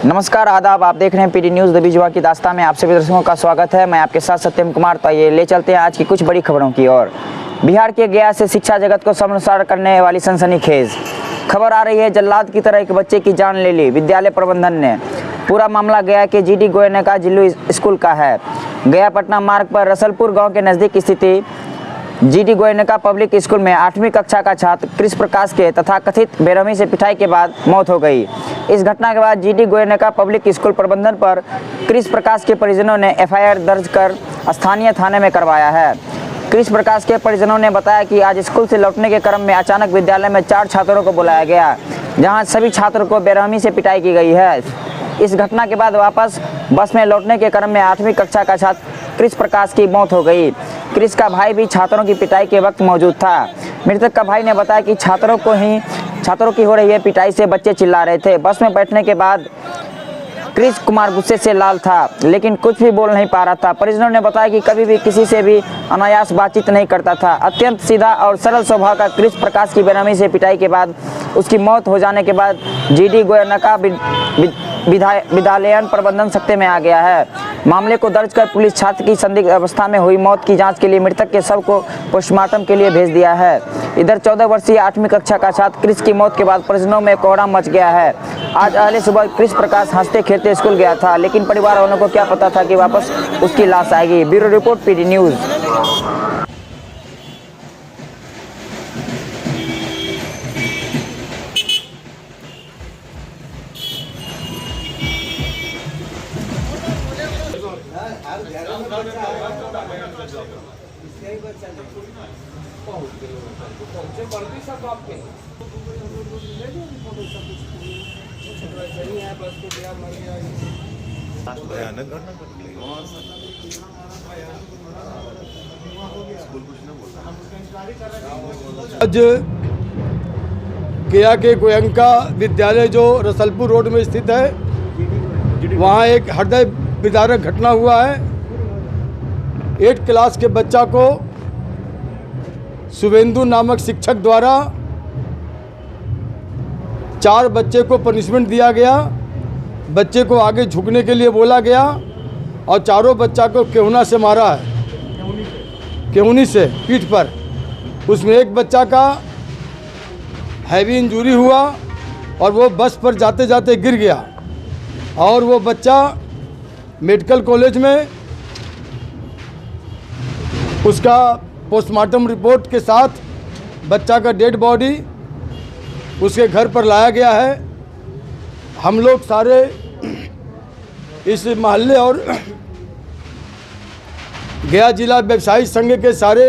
नमस्कार, आदाब। आप देख रहे हैं पीडी न्यूज़ द बिजवा की दास्तां में। आप सभी दर्शकों का स्वागत है। मैं आपके साथ सत्यम कुमार। तो ये ले चलते हैं आज की कुछ बड़ी खबरों की ओर। बिहार के गया से शिक्षा जगत को शर्मसार करने वाली सनसनीखेज खबर आ रही है। जल्लाद की तरह एक बच्चे की जान ले ली विद्यालय प्रबंधन ने। पूरा मामला गया के जीडी गोयनका जिल्लू स्कूल का है। गया पटना मार्ग पर रसलपुर गाँव के नज़दीक स्थिति जीडी गोयनका पब्लिक स्कूल में 8वीं कक्षा का छात्र कृष प्रकाश के तथा कथित बेरहमी से पिटाई के बाद मौत हो गई। इस घटना के बाद जीडी गोयनका पब्लिक स्कूल प्रबंधन पर कृष प्रकाश के परिजनों ने एफआईआर दर्ज कर स्थानीय थाने में करवाया है। कृष प्रकाश के परिजनों ने बताया कि आज स्कूल से लौटने के क्रम में अचानक विद्यालय में 4 छात्रों को बुलाया गया, जहां सभी छात्रों को बेरहमी से पिटाई की गई है। इस घटना के बाद वापस बस में लौटने के क्रम में 8वीं कक्षा का छात्र कृष प्रकाश की मौत हो गई। कृष का भाई भी छात्रों की पिटाई के वक्त मौजूद था। मृतक का भाई ने बताया कि छात्रों की हो रही है पिटाई से बच्चे चिल्ला रहे थे। बस में बैठने के बाद कृष कुमार गुस्से से लाल था, लेकिन कुछ भी बोल नहीं पा रहा था। परिजनों ने बताया कि कभी भी किसी से भी अनायास बातचीत नहीं करता था। अत्यंत सीधा और सरल स्वभाव का कृष प्रकाश की बेरहमी से पिटाई के बाद उसकी मौत हो जाने के बाद जीडी गोयनका विद्यालयन प्रबंधन सख्ते में आ गया है। मामले को दर्ज कर पुलिस छात्र की संदिग्ध अवस्था में हुई मौत की जांच के लिए मृतक के शव को पोस्टमार्टम के लिए भेज दिया है। इधर 14 वर्षीय 8वीं कक्षा का छात्र कृष की मौत के बाद परिजनों में कोहराम मच गया है। आज अगले सुबह कृष प्रकाश हंसते खेलते स्कूल गया था, लेकिन परिवार वालों को क्या पता था कि वापस उसकी लाश आएगी। Bureau report PD news. भयानक घटना आज गया के गोयनका विद्यालय जो रसलपुर रोड में स्थित है, वहाँ एक हृदय विदारक घटना हुआ है। 8 क्लास के बच्चा को शुभेंदु नामक शिक्षक द्वारा 4 बच्चे को पनिशमेंट दिया गया। बच्चे को आगे झुकने के लिए बोला गया और चारों बच्चा को केहुना से मारा है, केहुनी से पीठ पर। उसमें एक बच्चा का हैवी इंजरी हुआ और वो बस पर जाते जाते गिर गया और वो बच्चा मेडिकल कॉलेज में उसका पोस्टमार्टम रिपोर्ट के साथ बच्चा का डेड बॉडी उसके घर पर लाया गया है। हम लोग सारे इस मोहल्ले और गया जिला व्यवसायी संघ के सारे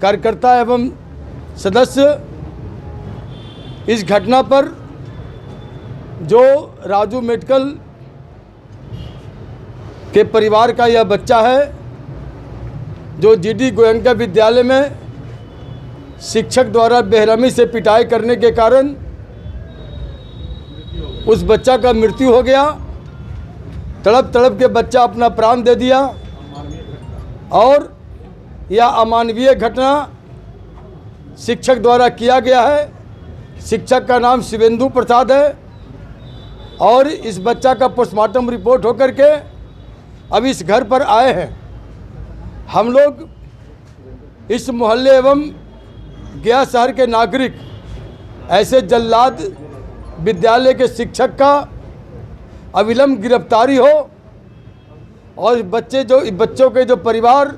कार्यकर्ता एवं सदस्य इस घटना पर जो राजू मेडिकल के परिवार का यह बच्चा है, जो जीडी गोयनका विद्यालय में शिक्षक द्वारा बेरहमी से पिटाई करने के कारण उस बच्चा का मृत्यु हो गया। तड़प तड़प के बच्चा अपना प्राण दे दिया और यह अमानवीय घटना शिक्षक द्वारा किया गया है। शिक्षक का नाम शुभेंदु प्रसाद है और इस बच्चा का पोस्टमार्टम रिपोर्ट होकर के अब इस घर पर आए हैं। हम लोग इस मोहल्ले एवं गया शहर के नागरिक ऐसे जल्लाद विद्यालय के शिक्षक का अविलंब गिरफ्तारी हो और बच्चों के जो परिवार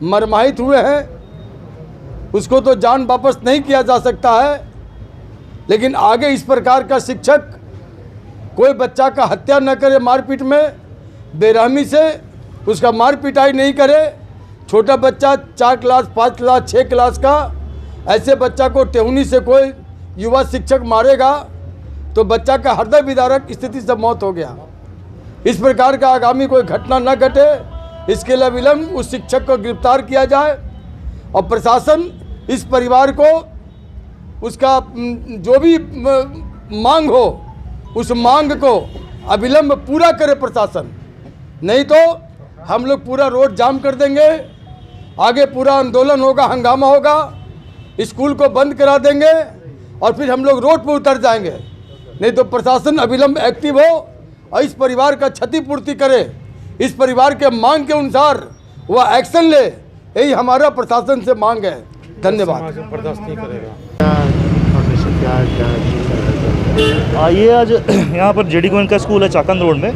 मरमाहित हुए हैं उसको तो जान वापस नहीं किया जा सकता है, लेकिन आगे इस प्रकार का शिक्षक कोई बच्चा का हत्या न करे, मारपीट में बेरहमी से उसका मार पिटाई नहीं करे। छोटा बच्चा 4 क्लास 5 क्लास 6 क्लास का ऐसे बच्चा को टेहुनी से कोई युवा शिक्षक मारेगा तो बच्चा का हृदय विदारक स्थिति से मौत हो गया। इस प्रकार का आगामी कोई घटना न घटे, इसके लिए विलंब उस शिक्षक को गिरफ्तार किया जाए और प्रशासन इस परिवार को उसका जो भी मांग हो उस मांग को अविलंब पूरा करे प्रशासन, नहीं तो हम लोग पूरा रोड जाम कर देंगे। आगे पूरा आंदोलन होगा, हंगामा होगा स्कूल को बंद करा देंगे और फिर हम लोग रोड पर उतर जाएंगे। नहीं तो प्रशासन अविलंब एक्टिव हो और इस परिवार का क्षतिपूर्ति करे, इस परिवार के मांग के अनुसार वह एक्शन ले, यही हमारा प्रशासन से मांग है। धन्यवाद। ये आज यहाँ पर जेडी गोविंद का स्कूल है चाकंद रोड में,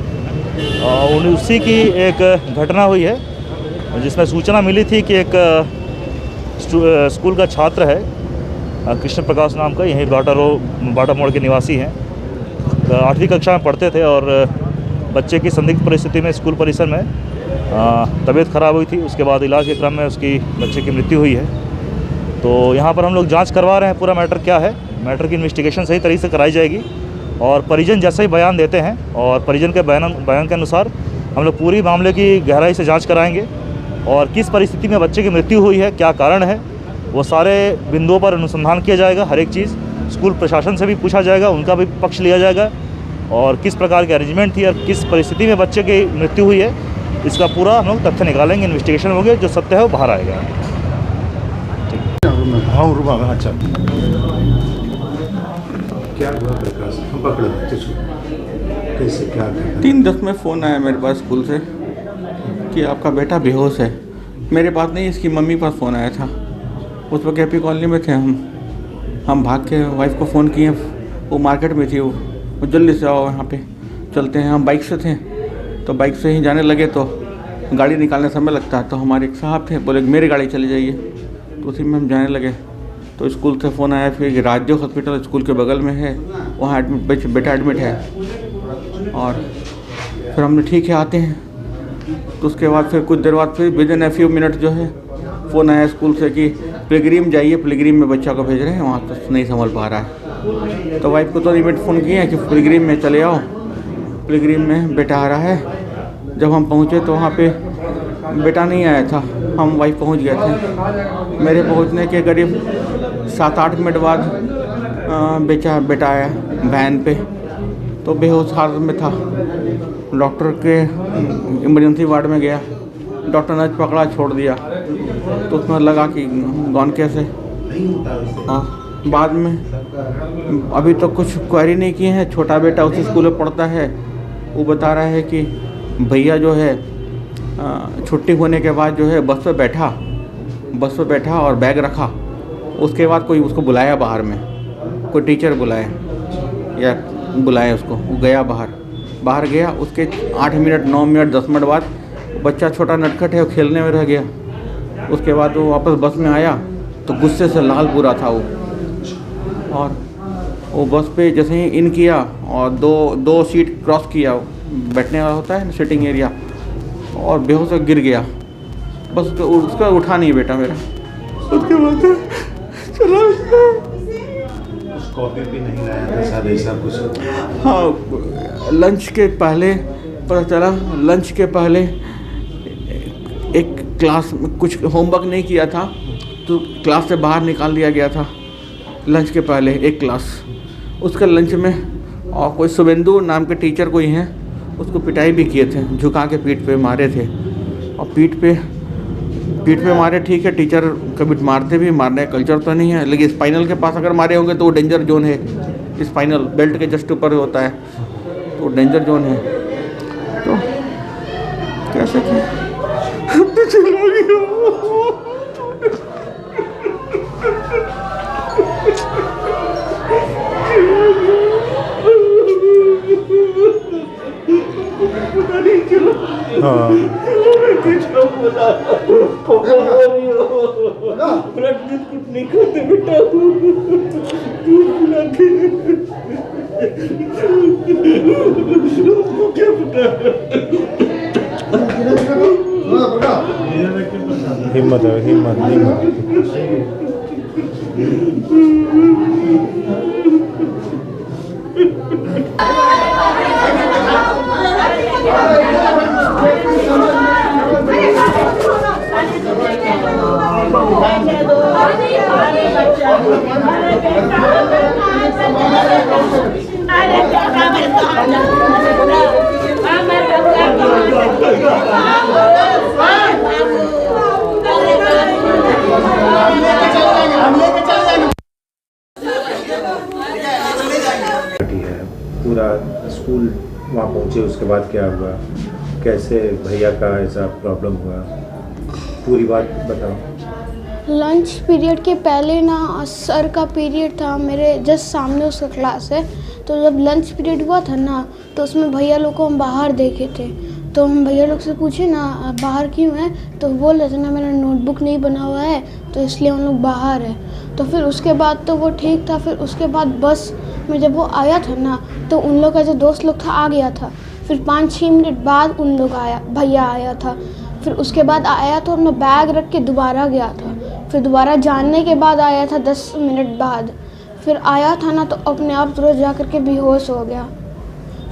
उसी की एक घटना हुई है जिसमें सूचना मिली थी कि एक स्कूल का छात्र है कृष्ण प्रकाश नाम का, यहीं बाटा मोड़ के निवासी हैं। 8वीं कक्षा में पढ़ते थे और बच्चे की संदिग्ध परिस्थिति में स्कूल परिसर में तबीयत ख़राब हुई थी। उसके बाद इलाज के क्रम में उसकी बच्चे की मृत्यु हुई है। तो यहाँ पर हम लोग जांच करवा रहे हैं, पूरा मैटर क्या है, मैटर की इन्वेस्टिगेशन सही तरीके से कराई जाएगी और परिजन जैसे ही बयान देते हैं और परिजन के बयान के अनुसार हम लोग पूरी मामले की गहराई से जांच कराएंगे और किस परिस्थिति में बच्चे की मृत्यु हुई है, क्या कारण है, वो सारे बिंदुओं पर अनुसंधान किया जाएगा। हर एक चीज़ स्कूल प्रशासन से भी पूछा जाएगा, उनका भी पक्ष लिया जाएगा और किस प्रकार की अरेंजमेंट थी और किस परिस्थिति में बच्चे की मृत्यु हुई है, इसका पूरा हम लोग तथ्य निकालेंगे, इन्वेस्टिगेशन होंगे, जो सत्य है वो बाहर आएगा। अच्छा, क्या हुआ प्रकाश? हम पकड़े कैसे, क्या 3:10 में फ़ोन आया मेरे पास स्कूल से कि आपका बेटा बेहोश है। मेरे पास नहीं, इसकी मम्मी पास फ़ोन आया था। उस वक्त कैपी कॉलोनी में थे हम भाग के वाइफ को फ़ोन किए, वो मार्केट में थी, वो जल्दी से आओ यहाँ पे चलते हैं। हम बाइक से थे तो बाइक से ही जाने लगे तो गाड़ी निकालने समय लगता है, तो हमारे एक साहब थे, बोले मेरी गाड़ी चली जाइए, तो उसी में हम जाने लगे। तो स्कूल से फ़ोन आया, फिर राज्य हॉस्पिटल स्कूल के बगल में है, वहाँ एडमिट बेटा एडमिट है। और फिर हमने ठीक है आते हैं। तो उसके बाद फिर कुछ देर बाद फिर विदिन ए फ्यू मिनट जो है फ़ोन आया स्कूल से कि पिलग्रीम जाइए, पिलग्रीम में बच्चा को भेज रहे हैं, वहाँ तो नहीं संभल पा रहा है। तो वाइफ को तो इमीडिएट फ़ोन किए हैं कि पिलग्रीम में चले आओ, पिलग्रीम में बेटा आ रहा है। जब हम पहुँचे तो वहाँ पे बेटा नहीं आया था, हम वाइफ पहुँच गए थे। मेरे पहुँचने के करीब 7-8 मिनट बाद बेटा आया वैन पे, तो बेहोश हालत में था। डॉक्टर के इमरजेंसी वार्ड में गया, डॉक्टर ने पकड़ा छोड़ दिया, तो उसमें लगा कि गॉन कैसे। हाँ, बाद में अभी तो कुछ क्वेरी नहीं किए हैं। छोटा बेटा उसी स्कूल में पढ़ता है, वो बता रहा है कि भैया जो है छुट्टी होने के बाद जो है बस पे बैठा और बैग रखा। उसके बाद कोई उसको बुलाया बाहर में, कोई टीचर बुलाया उसको, वो गया बाहर गया। उसके 8 मिनट 9 मिनट 10 मिनट बाद बच्चा छोटा नटखट है, वो खेलने में रह गया। उसके बाद वो वापस बस में आया तो गुस्से से लाल पूरा था वो, और वो बस पे जैसे ही इन किया और दो सीट क्रॉस किया, बैठने वाला होता है ना सिटिंग एरिया, और बेहोश गिर गया। बस उसका उठा नहीं बेटा मेरा। उसके बाद चला कॉपी भी नहीं लाया था शायद, ऐसा कुछ। हाँ, लंच के पहले पता चला, लंच के पहले एक क्लास में कुछ होमवर्क नहीं किया था तो क्लास से बाहर निकाल दिया गया था। लंच के पहले एक क्लास, उसके लंच में और कोई शुभेंदु नाम के टीचर कोई हैं, उसको पिटाई भी किए थे, झुका के पीठ पे मारे थे। और पीठ पे मारे, ठीक है, टीचर कभी मारते भी, मारने का कल्चर तो नहीं है, लेकिन स्पाइनल के पास अगर मारे होंगे तो वो डेंजर जोन है। स्पाइनल बेल्ट के जस्ट ऊपर होता है, तो डेंजर जोन है। तो कैसे चला गया। नहीं खाते बेटा, क्या पता। हिम्मत है, हिम्मत। हम लेके चल पूरा स्कूल वहाँ पहुँचे, उसके बाद क्या हुआ, कैसे भैया का ऐसा प्रॉब्लम हुआ, पूरी बात बताओ। लंच पीरियड के पहले ना सर का पीरियड था, मेरे जस्ट सामने उसका क्लास है। तो जब लंच पीरियड हुआ था ना, तो उसमें भैया लोग को हम बाहर देखे थे। तो हम भैया लोग से पूछे ना बाहर क्यों है, तो बोल रहे थे ना मेरा नोटबुक नहीं बना हुआ है, तो इसलिए हम लोग बाहर है। तो फिर उसके बाद तो वो ठीक था। फिर उसके बाद बस में जब वो आया था ना, तो उन लोग का जो दोस्त लोग था आ गया था। फिर 5-6 मिनट बाद उन लोग भैया आया था। फिर उसके बाद आया तो अपना बैग रख के दोबारा गया था। फिर दोबारा जानने के बाद आया था 10 मिनट बाद। फिर आया था ना, तो अपने आप तुरंत जा कर के बेहोश हो गया।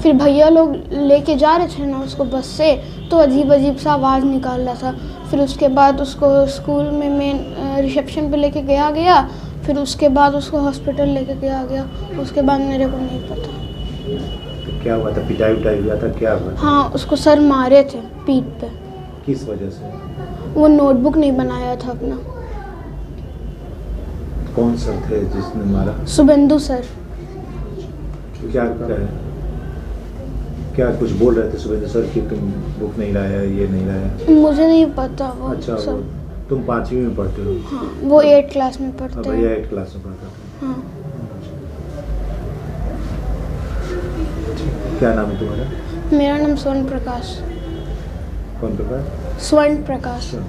फिर भैया लोग लेके जा रहे थे ना उसको बस से, तो अजीब अजीब सा आवाज़ निकाल रहा था। फिर उसके बाद उसको स्कूल में मेन रिसेप्शन पे लेके गया। फिर उसके बाद उसको हॉस्पिटल लेके गया। उसके बाद मेरे को नहीं पता। तो क्या हुआ था, पिटाई उटाई हुआ था, क्या हुआ था? हाँ, उसको सर मारे थे पीठ पे। किस वजह से? वो नोटबुक नहीं बनाया था अपना। कौन सर थे जिसने मारा? शुभेंदु सर। क्या कुछ बोल रहे थे सुबह सर कि तुम बुक नहीं लाया, ये नहीं लाया? मुझे नहीं पता वो अच्छा, वो सब। तुम 5वीं में पढ़ते हो? हाँ, वो 8 क्लास में और पढ़ते भैया हैं। 8 क्लास में पढ़ता था। हाँ। क्या नाम है तुम्हारा? मेरा नाम स्वर्ण प्रकाश। कौन प्रकार? स्वर्ण प्रकाश। अच्छा।